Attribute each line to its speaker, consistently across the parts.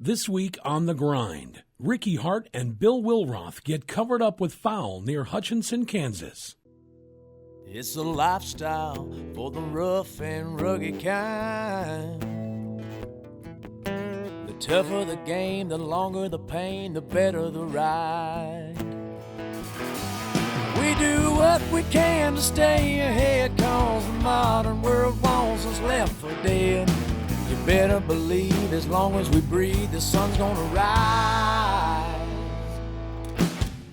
Speaker 1: This week on The Grind, Ricky Hart and Bill Wilroth get covered up with fowl near Hutchinson, Kansas.
Speaker 2: It's a lifestyle for the rough and rugged kind. The tougher the game, the longer the pain, the better the ride. We do what we can to stay ahead, cause the modern world wants us left for dead. You better believe as long as we breathe, the sun's gonna rise.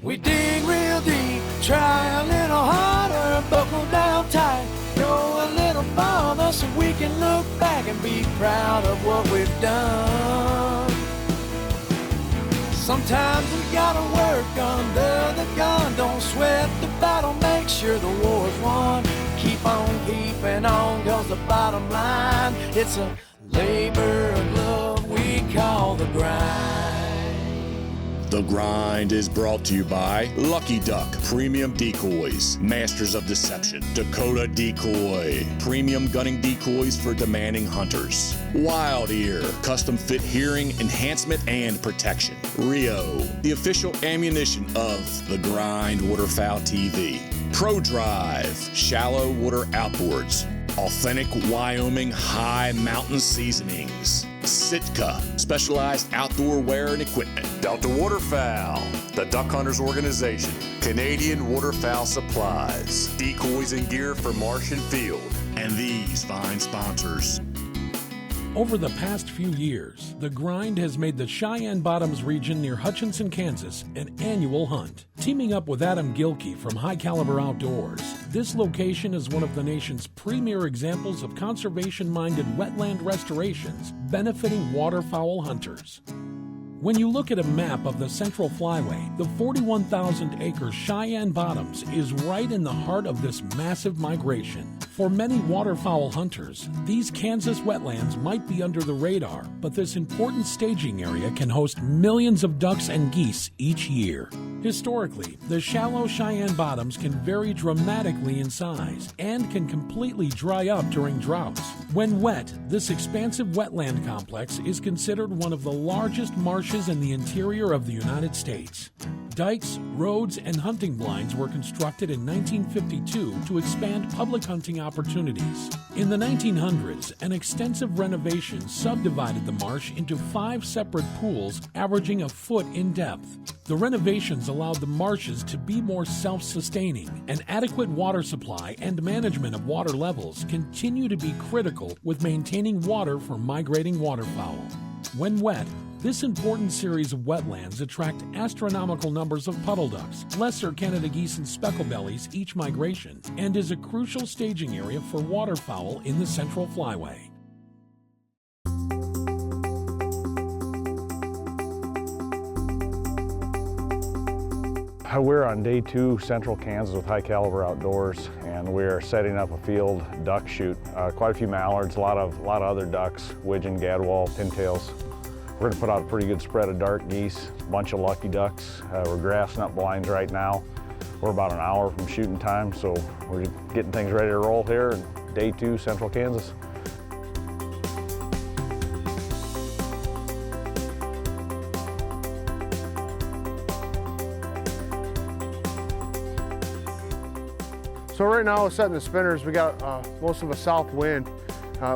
Speaker 2: We dig real deep, try a little harder, buckle down tight, go a little farther so we can look back and be proud of what we've done. Sometimes we gotta work under the gun, don't sweat the battle, make sure the war's won. Keep on keeping on, cause the bottom line, it's a labor of love we call the grind.
Speaker 3: The Grind is brought to you by Lucky Duck, Premium Decoys, Masters of Deception, Dakota Decoy, Premium Gunning Decoys for demanding hunters, Wild Ear, Custom Fit Hearing Enhancement and Protection, Rio, the official ammunition of The Grind Waterfowl TV, Pro Drive, Shallow Water Outboards, Authentic Wyoming High Mountain Seasonings, Sitka, specialized outdoor wear and equipment, Delta Waterfowl, the Duck Hunters Organization, Canadian Waterfowl Supplies, decoys and gear for marsh and field, and these fine sponsors.
Speaker 1: Over the past few years, The Grind has made the Cheyenne Bottoms region near Hutchinson, Kansas, an annual hunt. Teaming up with Adam Gilkey from High Caliber Outdoors, this location is one of the nation's premier examples of conservation-minded wetland restorations benefiting waterfowl hunters. When you look at a map of the Central Flyway, the 41,000-acre Cheyenne Bottoms is right in the heart of this massive migration. For many waterfowl hunters, these Kansas wetlands might be under the radar, but this important staging area can host millions of ducks and geese each year. Historically, the shallow Cheyenne Bottoms can vary dramatically in size and can completely dry up during droughts. When wet, this expansive wetland complex is considered one of the largest marshes in the interior of the United States. Dikes, roads, and hunting blinds were constructed in 1952 to expand public hunting opportunities. In the 1900s, an extensive renovation subdivided the marsh into 5 separate pools averaging a foot in depth. The renovations allowed the marshes to be more self-sustaining. An adequate water supply and management of water levels continue to be critical with maintaining water for migrating waterfowl. When wet, this important series of wetlands attract astronomical numbers of puddle ducks, lesser Canada geese and specklebellies each migration, and is a crucial staging area for waterfowl in the Central Flyway.
Speaker 4: We're on day 2, Central Kansas with High Caliber Outdoors, and we're setting up a field duck shoot. Quite a few mallards, a lot of other ducks, Wigeon, gadwall, pintails. We're gonna put out a pretty good spread of dark geese, a bunch of lucky ducks. We're grassing up blinds right now. We're about an hour from shooting time, so we're getting things ready to roll here in day 2, Central Kansas.
Speaker 5: So right now we're setting the spinners. We got most of a south wind.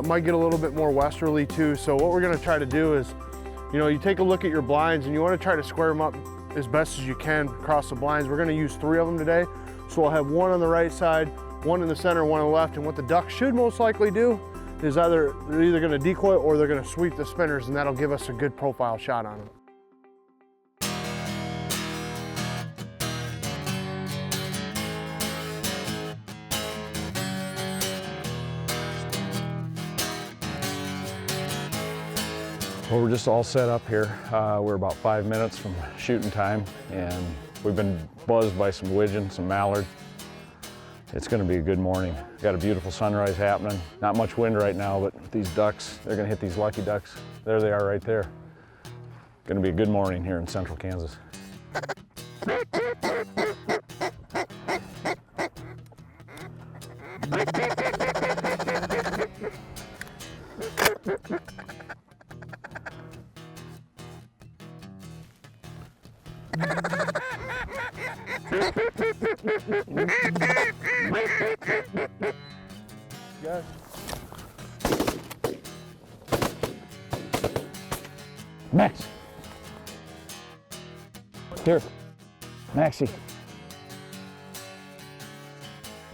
Speaker 5: Might get a little bit more westerly too. So what we're gonna try to do is, you take a look at your blinds and you wanna try to square them up as best as you can across the blinds. We're gonna use 3 of them today. So we'll have 1 on the right side, 1 in the center, 1 on the left. And what the duck should most likely do is they're either gonna decoy or they're gonna sweep the spinners, and that'll give us a good profile shot on them.
Speaker 4: Well, we're just all set up here. We're about 5 minutes from shooting time, and we've been buzzed by some widgeon, some mallard. It's gonna be a good morning. Got a beautiful sunrise happening. Not much wind right now, but these ducks, they're gonna hit these lucky ducks. There they are right there. Gonna be a good morning here in Central Kansas.
Speaker 5: Yes.
Speaker 6: Max. Here, Maxie.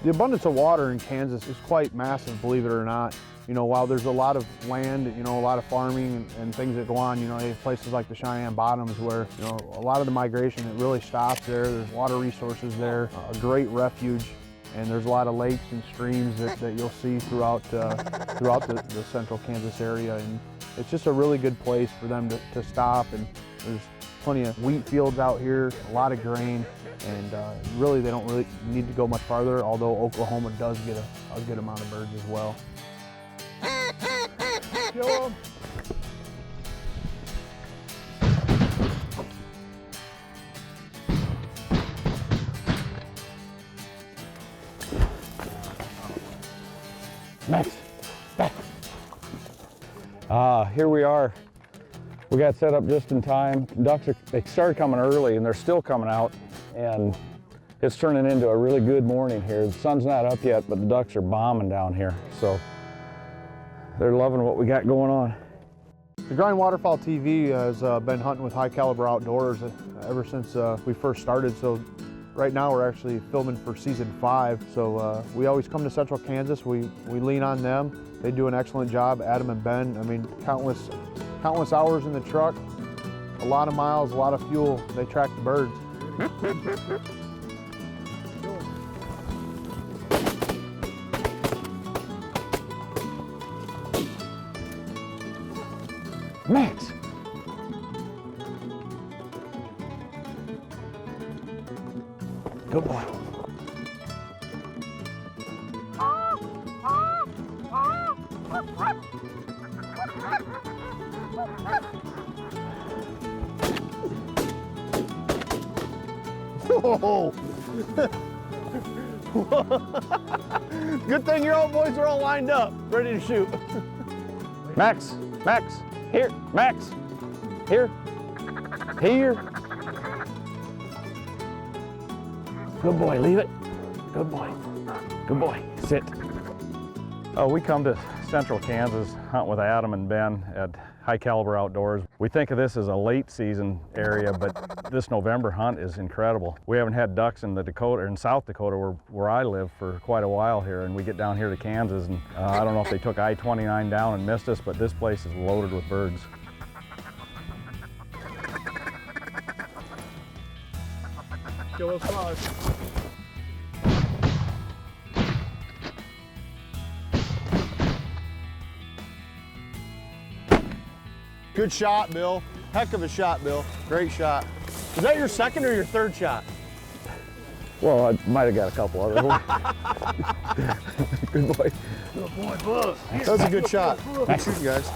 Speaker 5: The abundance of water in Kansas is quite massive, believe it or not. You know, while there's a lot of land, you know, a lot of farming and things that go on, you know, you have places like the Cheyenne Bottoms where, you know, a lot of the migration, it really stops there. There's water resources there, a great refuge, and there's a lot of lakes and streams that you'll see throughout the central Kansas area. And it's just a really good place for them to stop. And there's plenty of wheat fields out here, a lot of grain, and really they don't really need to go much farther, although Oklahoma does get a good amount of birds as well. Kill 'em.
Speaker 6: Max, back. Here we are. We got set up just in time. Ducks they started coming early and they're still coming out, and it's turning into a really good morning here. The sun's not up yet, but the ducks are bombing down here, so they're loving what we got going on.
Speaker 5: The Grind Waterfowl TV has been hunting with High Caliber Outdoors ever since we first started. So right now we're actually filming for season 5. So we always come to Central Kansas. We lean on them. They do an excellent job. Adam and Ben. I mean, countless hours in the truck, a lot of miles, a lot of fuel. They track the birds.
Speaker 6: Max. Good boy.
Speaker 5: Whoa! Good thing your old boys are all lined up, ready to shoot.
Speaker 6: Max, Max, here, Max, here, here. Good boy, leave it. Good boy, good boy, sit.
Speaker 4: We come to Central Kansas, hunt with Adam and Ben at High Caliber Outdoors. We think of this as a late season area, but this November hunt is incredible. We haven't had ducks in the Dakota, or in South Dakota where I live, for quite a while here, and we get down here to Kansas, and I don't know if they took I-29 down and missed us, but this place is loaded with birds.
Speaker 5: Kill those frogs. Good shot, Bill. Heck of a shot, Bill. Great shot. Is that your second or your third shot?
Speaker 6: Well, I might have got a couple other ones. Good boy.
Speaker 5: Good boy, Buzz. That was a good shot. Good shooting, guys.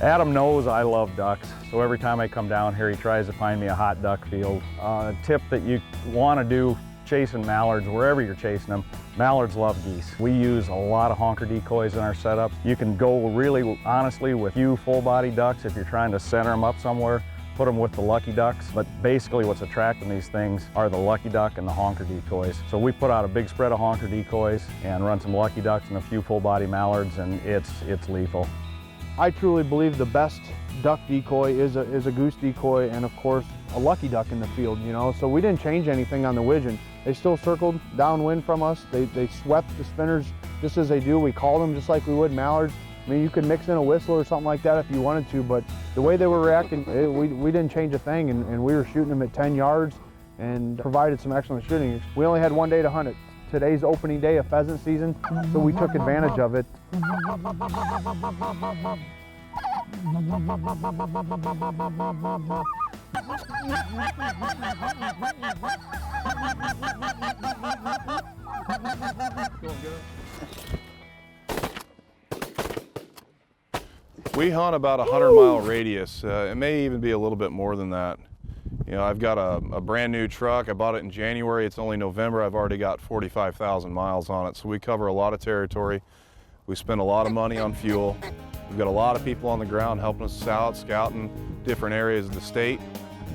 Speaker 4: Adam knows I love ducks, so every time I come down here, he tries to find me a hot duck field. A tip that you want to do chasing mallards, wherever you're chasing them, mallards love geese. We use a lot of honker decoys in our setup. You can go really honestly with few full-body ducks if you're trying to center them up somewhere, put them with the lucky ducks, but basically what's attracting these things are the lucky duck and the honker decoys. So we put out a big spread of honker decoys and run some lucky ducks and a few full-body mallards, and it's lethal.
Speaker 5: I truly believe the best duck decoy is a goose decoy, and of course a lucky duck in the field, you know. So we didn't change anything on the Wigeon. They still circled downwind from us. They swept the spinners just as they do. We called them just like we would mallards. I mean, you could mix in a whistle or something like that if you wanted to, but the way they were reacting, we didn't change a thing, and we were shooting them at 10 yards and provided some excellent shooting. We only had one day to hunt it. Today's opening day of pheasant season, so we took advantage of it.
Speaker 7: We hunt about a 100-mile radius. It may even be a little bit more than that. You know, I've got a brand new truck. I bought it in January. It's only November. I've already got 45,000 miles on it. So we cover a lot of territory. We spend a lot of money on fuel. We've got a lot of people on the ground helping us out, scouting different areas of the state.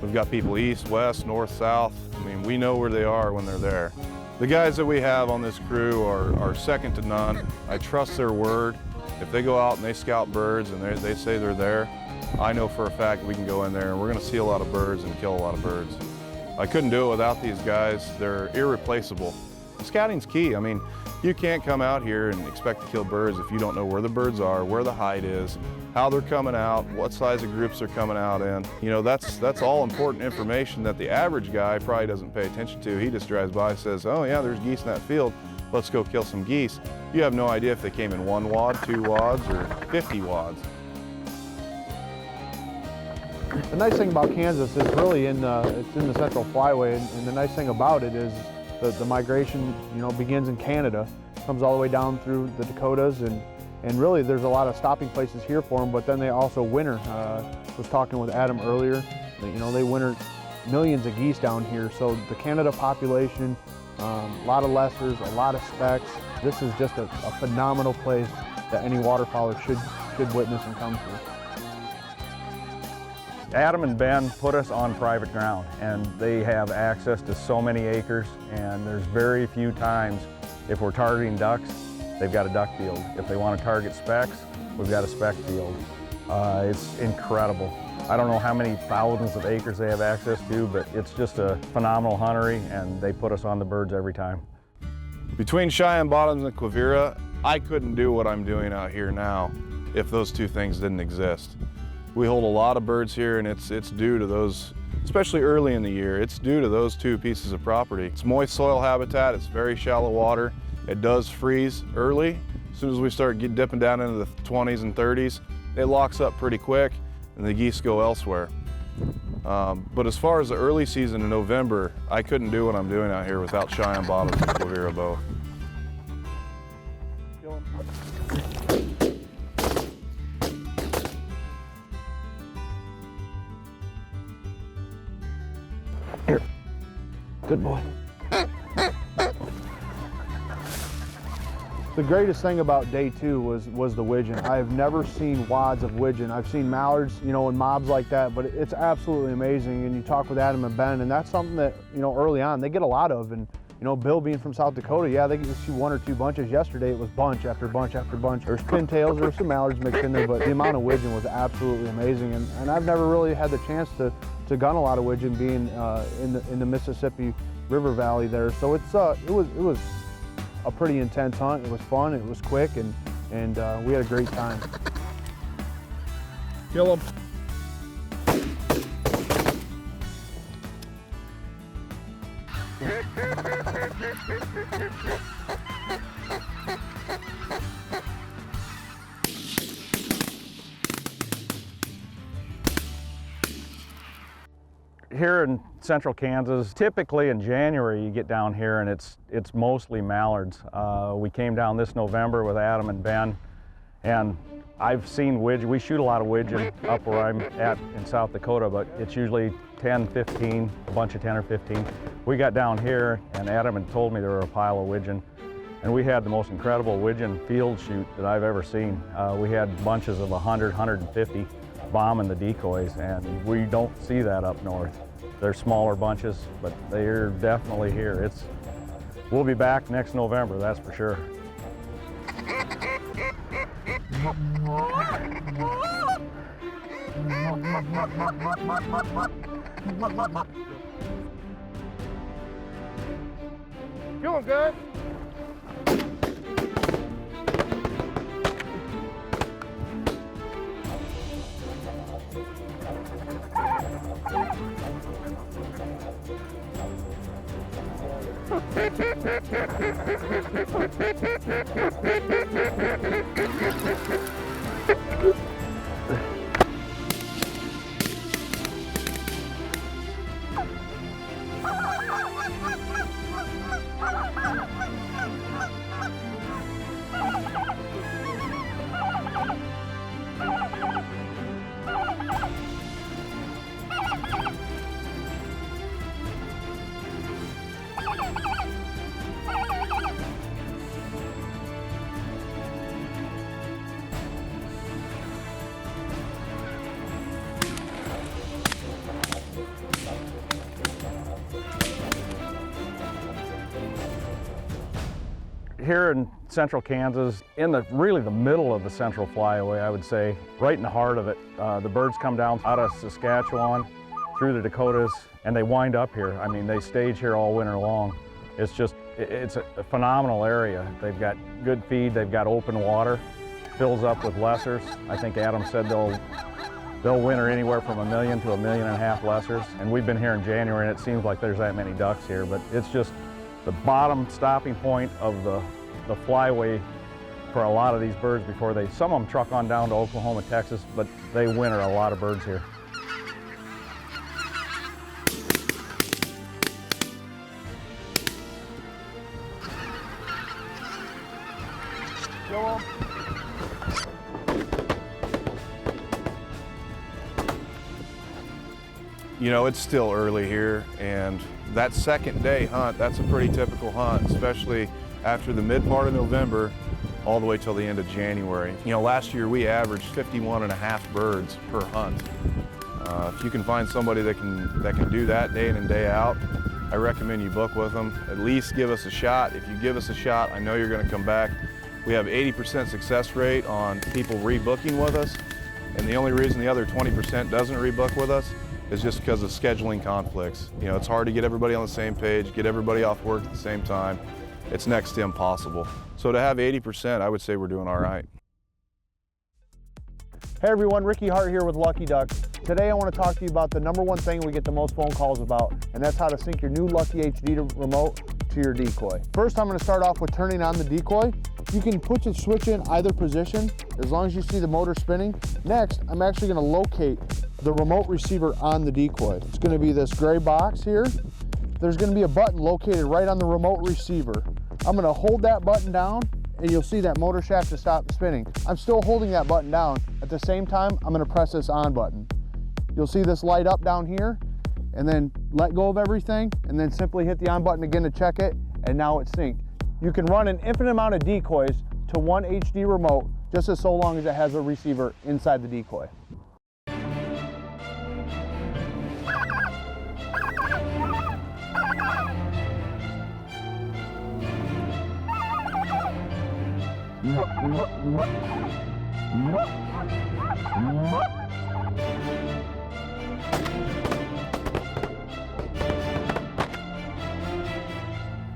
Speaker 7: We've got people east, west, north, south. I mean, we know where they are when they're there. The guys that we have on this crew are second to none. I trust their word. If they go out and they scout birds and they say they're there, I know for a fact we can go in there and we're gonna see a lot of birds and kill a lot of birds. I couldn't do it without these guys. They're irreplaceable. Scouting's key. I mean, you can't come out here and expect to kill birds if you don't know where the birds are, where the hide is, how they're coming out, what size of groups they're coming out in. You know, that's all important information that the average guy probably doesn't pay attention to. He just drives by and says, oh yeah, there's geese in that field. Let's go kill some geese. You have no idea if they came in 1 wad, 2 wads, or 50 wads.
Speaker 5: The nice thing about Kansas is really it's in the Central Flyway, and the nice thing about it is the migration, you know, begins in Canada, comes all the way down through the Dakotas, and really there's a lot of stopping places here for them, but then they also winter. I was talking with Adam earlier, you know, they winter millions of geese down here, so the Canada population, a lot of lessers, a lot of specks. This is just a phenomenal place that any waterfowler should witness and come to.
Speaker 6: Adam and Ben put us on private ground, and they have access to so many acres, and there's very few times if we're targeting ducks, they've got a duck field. If they want to target specks, we've got a speck field. It's incredible. I don't know how many thousands of acres they have access to, but it's just a phenomenal huntery, and they put us on the birds every time.
Speaker 7: Between Cheyenne Bottoms and Quivira, I couldn't do what I'm doing out here now if those two things didn't exist. We hold a lot of birds here, and it's due to those, especially early in the year, it's due to those 2 pieces of property. It's moist soil habitat, it's very shallow water. It does freeze early. As soon as we start dipping down into the 20s and 30s, it locks up pretty quick and the geese go elsewhere. But as far as the early season in November, I couldn't do what I'm doing out here without Cheyenne Bottoms and Quivira both.
Speaker 6: Here, good boy.
Speaker 5: The greatest thing about day 2 was the widgeon. I have never seen wads of widgeon. I've seen mallards, you know, in mobs like that, but it's absolutely amazing. And you talk with Adam and Ben, and that's something that, you know, early on they get a lot of. And you know, Bill being from South Dakota, yeah, they get to see 1 or 2 bunches. Yesterday it was bunch after bunch after bunch. There's pintails, there's some mallards mixed in there, but the amount of widgeon was absolutely amazing. And I've never really had the chance to gun a lot of widgeon being in the Mississippi River Valley there. So it was a pretty intense hunt. It was fun, it was quick, and we had a great time.
Speaker 1: Kill 'em.
Speaker 6: Here in central Kansas, typically in January you get down here and it's mostly mallards. We came down this November with Adam and Ben, and I've seen widgeon. We shoot a lot of widgeon up where I'm at in South Dakota, but it's usually 10, 15, a bunch of 10 or 15. We got down here and Adam had told me there were a pile of widgeon, and we had the most incredible widgeon field shoot that I've ever seen. We had bunches of 100, 150 bombing the decoys, and we don't see that up north. They're smaller bunches, but they're definitely here. We'll be back next November, that's for sure.
Speaker 5: Going good.
Speaker 6: here in central Kansas, in really the middle of the central flyway, I would say, right in the heart of it. The birds come down out of Saskatchewan, through the Dakotas, and they wind up here. I mean, they stage here all winter long. It's a phenomenal area. They've got good feed, they've got open water, fills up with lessers. I think Adam said they'll winter anywhere from 1 million to 1.5 million lessers. And we've been here in January and it seems like there's that many ducks here, but it's just the bottom stopping point of the flyway for a lot of these birds before some of them truck on down to Oklahoma, Texas, but they winter a lot of birds here.
Speaker 7: You know, it's still early here, and that second day hunt, that's a pretty typical hunt, especially after the mid part of November all the way till the end of January. You know, last year we averaged 51.5 birds per hunt. If you can find somebody that can do that day in and day out, I recommend you book with them. At least give us a shot. If you give us a shot, I know you're going to come back. We have 80% success rate on people rebooking with us, and the only reason the other 20% doesn't rebook with us is just because of scheduling conflicts. You know, it's hard to get everybody on the same page, get everybody off work at the same time. It's next to impossible. So to have 80%, I would say we're doing all right.
Speaker 5: Hey everyone, Ricky Hart here with Lucky Duck. Today I want to talk to you about the #1 thing we get the most phone calls about, and that's how to sync your new Lucky HD remote to your decoy. First, I'm going to start off with turning on the decoy. You can put the switch in either position as long as you see the motor spinning. Next, I'm actually going to locate the remote receiver on the decoy. It's going to be this gray box here. There's going to be a button located right on the remote receiver. I'm going to hold that button down and you'll see that motor shaft to stop spinning. I'm still holding that button down. At the same time, I'm going to press this on button. You'll see this light up down here, and then let go of everything, and then simply hit the on button again to check it, and now it's synced. You can run an infinite amount of decoys to one HD remote just as so long as it has a receiver inside the decoy.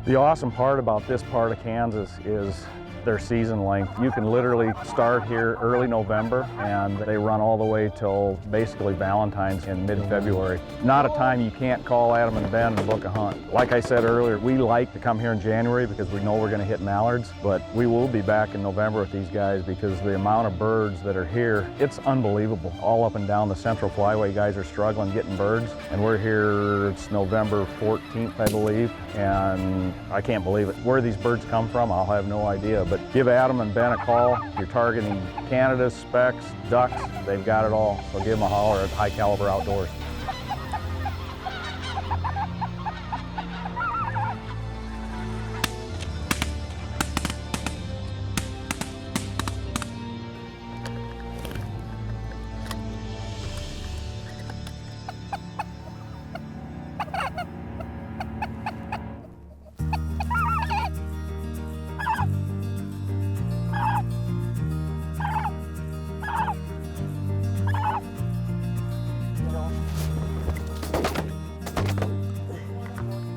Speaker 6: The awesome part about this part of Kansas is their season length. You can literally start here early November and they run all the way till basically Valentine's in mid-February. Not a time you can't call Adam and Ben and book a hunt. Like I said earlier, we like to come here in January because we know we're going to hit mallards, but we will be back in November with these guys because the amount of birds that are here, it's unbelievable. All up and down the central flyway, guys are struggling getting birds, and we're here, it's November 14th, I believe, and I can't believe it. Where these birds come from, I'll have no idea, but give Adam and Ben a call. If you're targeting Canadas, specks, ducks, they've got it all. So give them a holler at High Caliber Outdoors.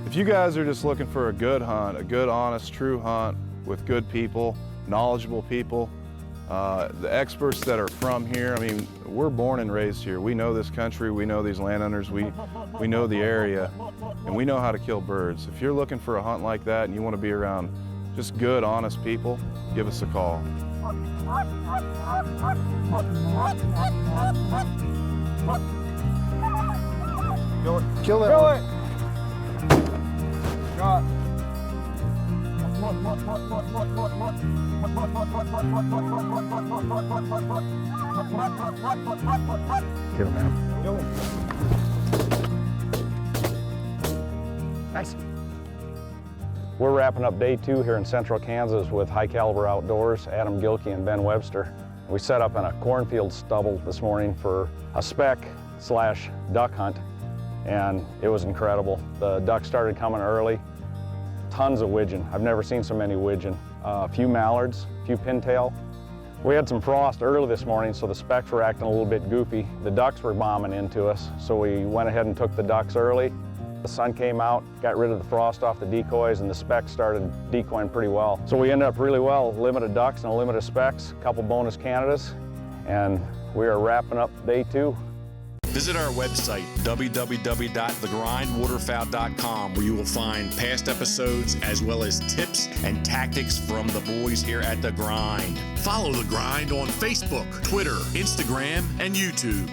Speaker 7: If you guys are just looking for a good hunt, a good, honest, true hunt with good people, knowledgeable people, the experts that are from here, I mean, we're born and raised here. We know this country, we know these landowners, we know the area, and we know how to kill birds. If you're looking for a hunt like that and you want to be around just good, honest people, give us a call.
Speaker 5: Kill it. Shot.
Speaker 6: Give him out.
Speaker 5: Kill him.
Speaker 6: Nice. We're wrapping up day 2 here in central Kansas with High Caliber Outdoors, Adam Gilkey and Ben Webster. We set up in a cornfield stubble this morning for a speck/duck hunt, and it was incredible. The ducks started coming early. Tons of widgeon. I've never seen so many widgeon. a few mallards, a few pintail. We had some frost early this morning, so the specks were acting a little bit goofy. The ducks were bombing into us, so we went ahead and took the ducks early. The sun came out, got rid of the frost off the decoys, and the specks started decoying pretty well. So we ended up really well, limited ducks and a limited specs, a couple bonus Canadas, and we are wrapping up day 2.
Speaker 3: Visit our website, www.thegrindwaterfowl.com, where you will find past episodes as well as tips and tactics from the boys here at The Grind. Follow The Grind on Facebook, Twitter, Instagram, and YouTube.